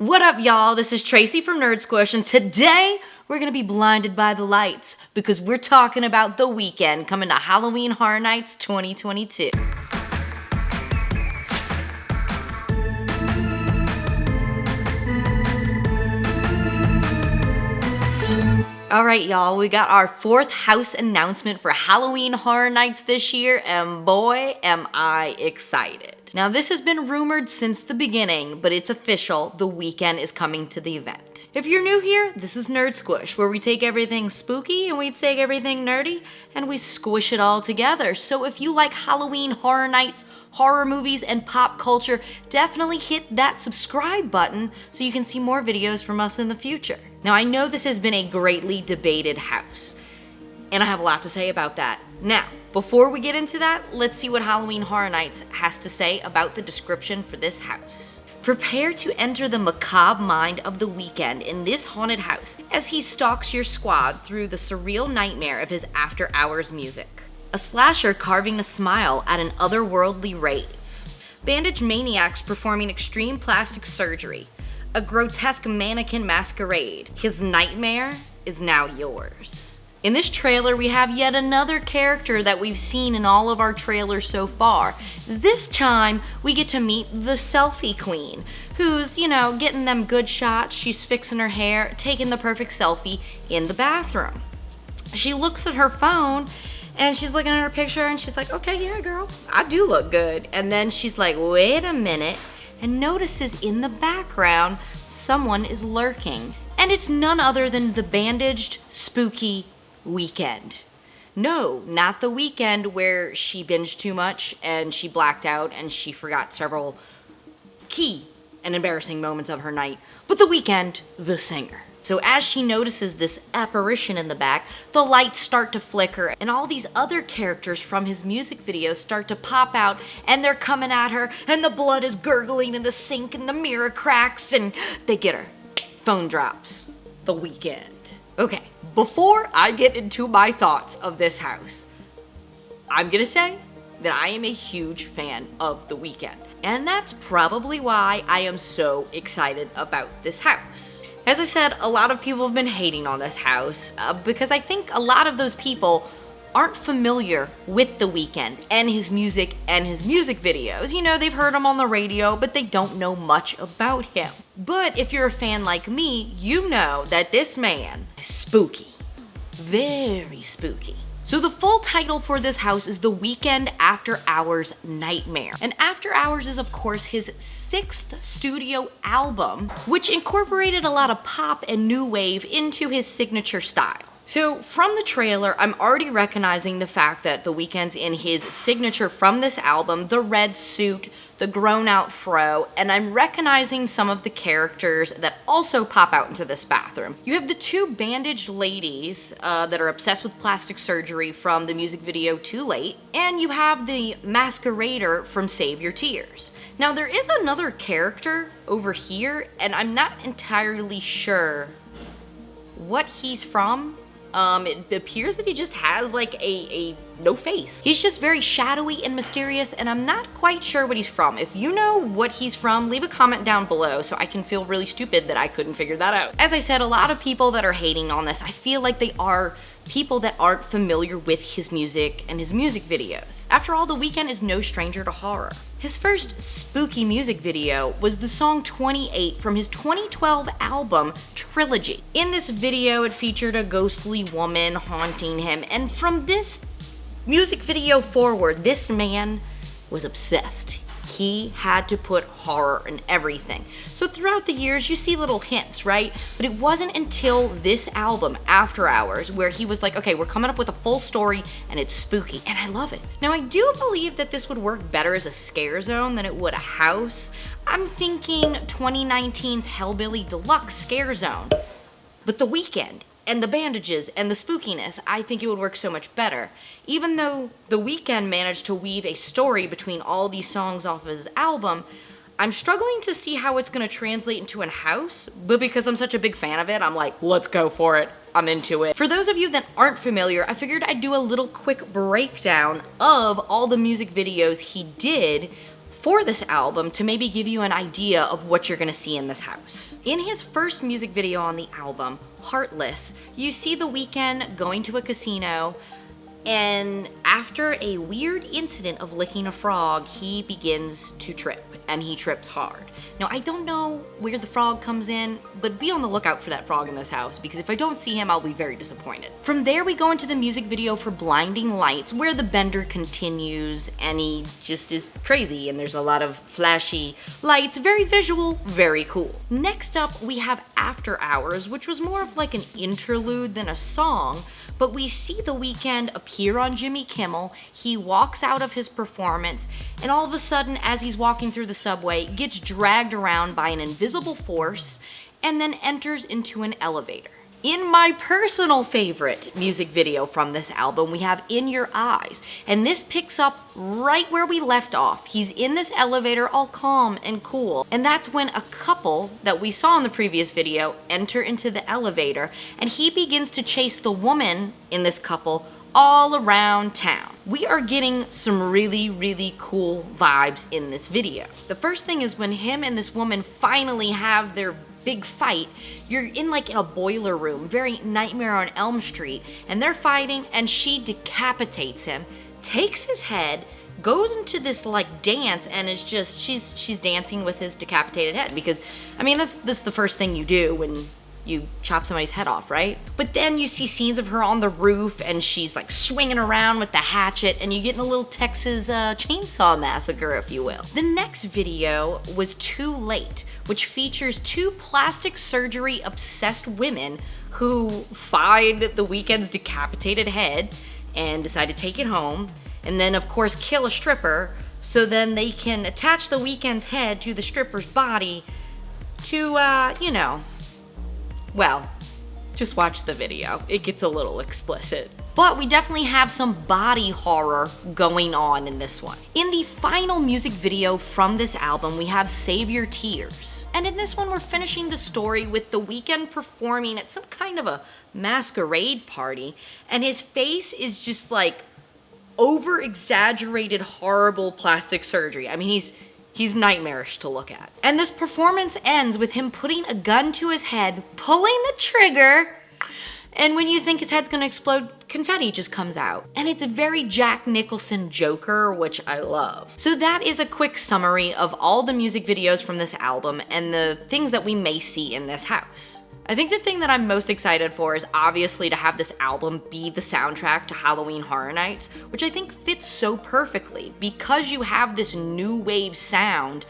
What up, y'all? This is Tracy from Nerd Squish, and today we're gonna be blinded by the lights because we're talking about The Weeknd coming to Halloween Horror Nights 2022. All right, y'all, we got our fourth house announcement for Halloween Horror Nights this year, and boy, am I excited. Now, this has been rumored since the beginning, but it's official. The Weeknd is coming to the event. If you're new here, this is Nerd Squish, where we take everything spooky and we take everything nerdy and we squish it all together. So if you like Halloween Horror Nights, horror movies, and pop culture, definitely hit that subscribe button so you can see more videos from us in the future. Now, I know this has been a greatly debated house, and I have a lot to say about that. Now, before we get into that, let's see what Halloween Horror Nights has to say about the description for this house. Prepare to enter the macabre mind of The Weeknd in this haunted house as he stalks your squad through the surreal nightmare of his after-hours music. A slasher carving a smile at an otherworldly rave. Bandaged maniacs performing extreme plastic surgery. A grotesque mannequin masquerade. His nightmare is now yours. In this trailer, we have yet another character that we've seen in all of our trailers so far. This time, we get to meet the selfie queen, who's, getting them good shots. She's fixing her hair, taking the perfect selfie in the bathroom. She looks at her phone, and she's looking at her picture, and she's like, okay, yeah, girl, I do look good. And then she's like, wait a minute, and notices in the background someone is lurking. And it's none other than the bandaged, spooky Weeknd. No, not The Weeknd where she binged too much and she blacked out and she forgot several key and embarrassing moments of her night, but The Weeknd, the singer. So as she notices this apparition in the back, the lights start to flicker and all these other characters from his music videos start to pop out and they're coming at her and the blood is gurgling in the sink and the mirror cracks and they get her. Phone drops. The Weeknd. Okay, before I get into my thoughts of this house, I'm gonna say that I am a huge fan of The Weeknd. And that's probably why I am so excited about this house. As I said, a lot of people have been hating on this house because I think a lot of those people aren't familiar with The Weeknd and his music videos. They've heard him on the radio, but they don't know much about him. But if you're a fan like me, you know that this man is spooky. Very spooky. So the full title for this house is The Weeknd After Hours Nightmare. And After Hours is, of course, his 6th studio album, which incorporated a lot of pop and new wave into his signature style. So from the trailer, I'm already recognizing the fact that The Weeknd's in his signature from this album, the red suit, the grown-out fro, and I'm recognizing some of the characters that also pop out into this bathroom. You have the two bandaged ladies that are obsessed with plastic surgery from the music video Too Late, and you have the masquerader from Save Your Tears. Now, there is another character over here, and I'm not entirely sure what he's from. It appears that he just has like a no face. He's just very shadowy and mysterious, and I'm not quite sure what he's from. If you know what he's from, leave a comment down below so I can feel really stupid that I couldn't figure that out. As I said, a lot of people that are hating on this, I feel like they are people that aren't familiar with his music and his music videos. After all, The Weeknd is no stranger to horror. His first spooky music video was the song 28 from his 2012 album, Trilogy. In this video, it featured a ghostly woman haunting him, and from this music video forward, this man was obsessed. He had to put horror in everything. So throughout the years, you see little hints, right? But it wasn't until this album, After Hours, where he was like, okay, we're coming up with a full story and it's spooky, and I love it. Now, I do believe that this would work better as a scare zone than it would a house. I'm thinking 2019's Hellbilly Deluxe Scare Zone. But The Weeknd and the bandages and the spookiness, I think it would work so much better. Even though The Weeknd managed to weave a story between all these songs off of his album, I'm struggling to see how it's gonna translate into a house, but because I'm such a big fan of it, I'm like, let's go for it. I'm into it. For those of you that aren't familiar, I figured I'd do a little quick breakdown of all the music videos he did for this album to maybe give you an idea of what you're gonna see in this house. In his first music video on the album, Heartless, you see The Weeknd going to a casino, and after a weird incident of licking a frog, he begins to trip, and he trips hard. Now, I don't know where the frog comes in, but be on the lookout for that frog in this house, because if I don't see him, I'll be very disappointed. From there, we go into the music video for Blinding Lights, where the bender continues, and he just is crazy, and there's a lot of flashy lights, very visual, very cool. Next up, we have After Hours, which was more of like an interlude than a song, but we see The Weeknd appear on Jimmy Kimmel. He walks out of his performance, and all of a sudden, as he's walking through the subway, gets dragged around by an invisible force, and then enters into an elevator. In my personal favorite music video from this album, we have In Your Eyes, and this picks up right where we left off. He's in this elevator all calm and cool, and that's when a couple that we saw in the previous video enter into the elevator, and he begins to chase the woman in this couple all around town. We are getting some really, really cool vibes in this video. The first thing is when him and this woman finally have their big fight, you're in like in a boiler room, very Nightmare on Elm Street, and they're fighting, and she decapitates him, takes his head, goes into this like dance, and is just, she's dancing with his decapitated head, because, I mean, this is the first thing you do when you chop somebody's head off, right? But then you see scenes of her on the roof, and she's like swinging around with the hatchet, and you get in a little Texas chainsaw massacre, if you will. The next video was Too Late, which features two plastic surgery obsessed women who find The Weeknd's decapitated head and decide to take it home, and then of course kill a stripper, so then they can attach The Weeknd's head to the stripper's body to, you know, well, just watch the video. It gets a little explicit. But we definitely have some body horror going on in this one. In the final music video from this album, we have Save Your Tears. And in this one, we're finishing the story with The Weeknd performing at some kind of a masquerade party, and his face is just like over-exaggerated, horrible plastic surgery. I mean, he's nightmarish to look at. And this performance ends with him putting a gun to his head, pulling the trigger, and when you think his head's gonna explode, confetti just comes out. And it's a very Jack Nicholson Joker, which I love. So that is a quick summary of all the music videos from this album and the things that we may see in this house. I think the thing that I'm most excited for is obviously to have this album be the soundtrack to Halloween Horror Nights, which I think fits so perfectly. Because you have this new wave sound,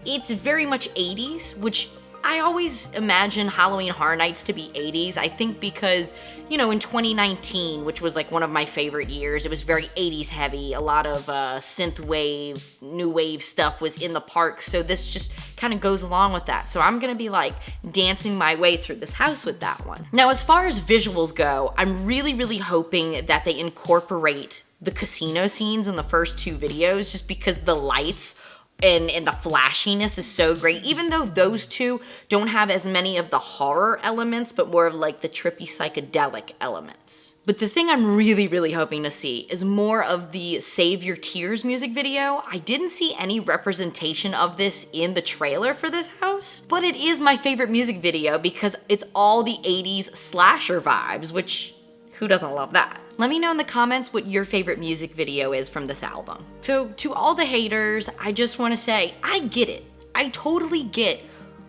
it's very much 80s, which I always imagine Halloween Horror Nights to be 80s. I think because, you know, in 2019, which was like one of my favorite years, it was very 80s heavy. A lot of synth wave, new wave stuff was in the park, so this just kind of goes along with that. So I'm gonna be like dancing my way through this house with that one. Now, as far as visuals go, I'm really, really hoping that they incorporate the casino scenes in the first two videos, just because the lights and the flashiness is so great, even though those two don't have as many of the horror elements, but more of like the trippy psychedelic elements. But the thing I'm really, really hoping to see is more of the Save Your Tears music video. I didn't see any representation of this in the trailer for this house, but it is my favorite music video because it's all the 80s slasher vibes, which who doesn't love that? Let me know in the comments what your favorite music video is from this album. So to all the haters, I just want to say, I get it. I totally get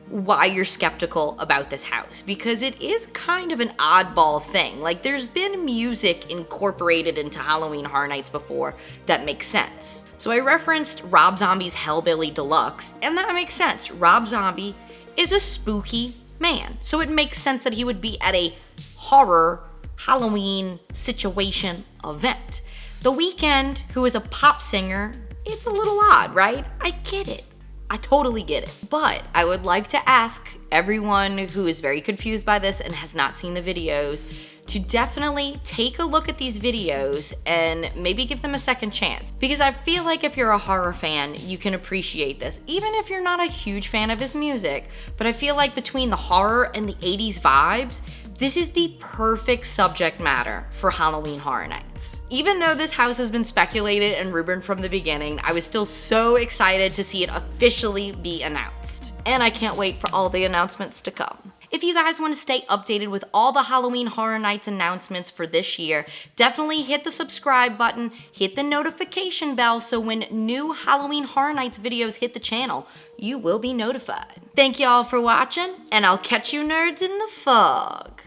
why you're skeptical about this house, because it is kind of an oddball thing. Like, there's been music incorporated into Halloween Horror Nights before that makes sense. So I referenced Rob Zombie's Hellbilly Deluxe, and that makes sense. Rob Zombie is a spooky man, so it makes sense that he would be at a horror Halloween situation event. The Weeknd, who is a pop singer, it's a little odd, right? I get it. I totally get it. But I would like to ask everyone who is very confused by this and has not seen the videos to definitely take a look at these videos and maybe give them a second chance. Because I feel like if you're a horror fan, you can appreciate this, even if you're not a huge fan of his music. But I feel like between the horror and the 80s vibes, this is the perfect subject matter for Halloween Horror Nights. Even though this house has been speculated and rumored from the beginning, I was still so excited to see it officially be announced. And I can't wait for all the announcements to come. If you guys want to stay updated with all the Halloween Horror Nights announcements for this year, definitely hit the subscribe button, hit the notification bell so when new Halloween Horror Nights videos hit the channel, you will be notified. Thank you all for watching, and I'll catch you nerds in the fog.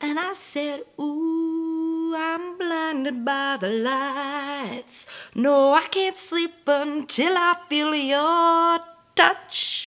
And I said, ooh, I'm blinded by the lights. No, I can't sleep until I feel your touch.